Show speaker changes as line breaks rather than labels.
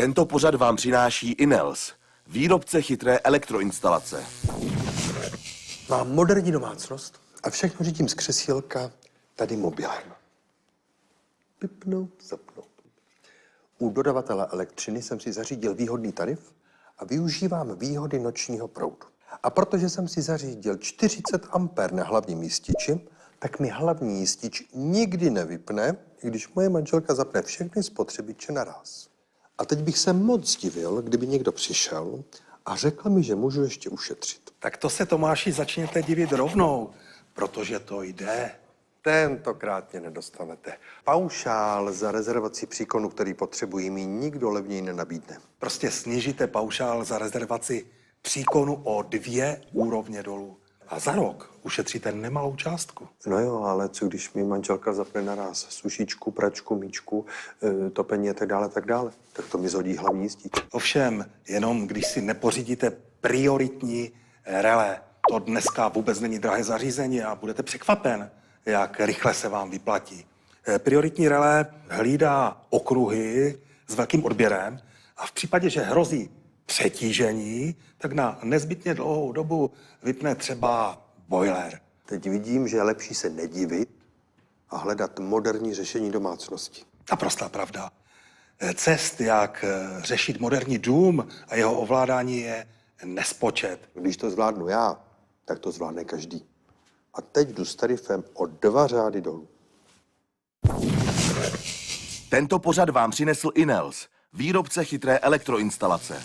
Tento pořad vám přináší Inels, výrobce chytré elektroinstalace.
Mám moderní domácnost a všechno řídím z křesílka tady mobilem. Vypnout, zapnout. U dodavatele elektřiny jsem si zařídil výhodný tarif a využívám výhody nočního proudu. A protože jsem si zařídil 40 ampér na hlavním jističi, tak mi hlavní jistič nikdy nevypne, i když moje manželka zapne všechny spotřebiče naraz. A teď bych se moc divil, kdyby někdo přišel a řekl mi, že můžu ještě ušetřit.
Tak to se, Tomáši, začněte divit rovnou, protože to jde.
Tentokrát mě nedostanete. Paušál za rezervaci příkonu, který potřebuji, mi nikdo levněji nenabídne.
Prostě snížíte paušál za rezervaci příkonu o 2 úrovně dolů. A za rok ušetříte nemalou částku.
No jo, ale co když mi manželka zapne naraz sušičku, pračku, míčku, topení a tak dále, tak to mi zhodí hlavní jistič.
Ovšem, jenom když si nepořídíte prioritní relé. To dneska vůbec není drahé zařízení a budete překvapen, jak rychle se vám vyplatí. Prioritní relé hlídá okruhy s velkým odběrem a v případě, že hrozí přetížení, tak na nezbytně dlouhou dobu vypne třeba boiler.
Teď vidím, že je lepší se nedivit a hledat moderní řešení domácnosti.
Naprostá pravda. Cest, jak řešit moderní dům a jeho ovládání, je nespočet.
Když to zvládnu já, tak to zvládne každý. A teď jdu s tarifem o 2 řády dolů.
Tento pořad vám přinesl Inels, výrobce chytré elektroinstalace.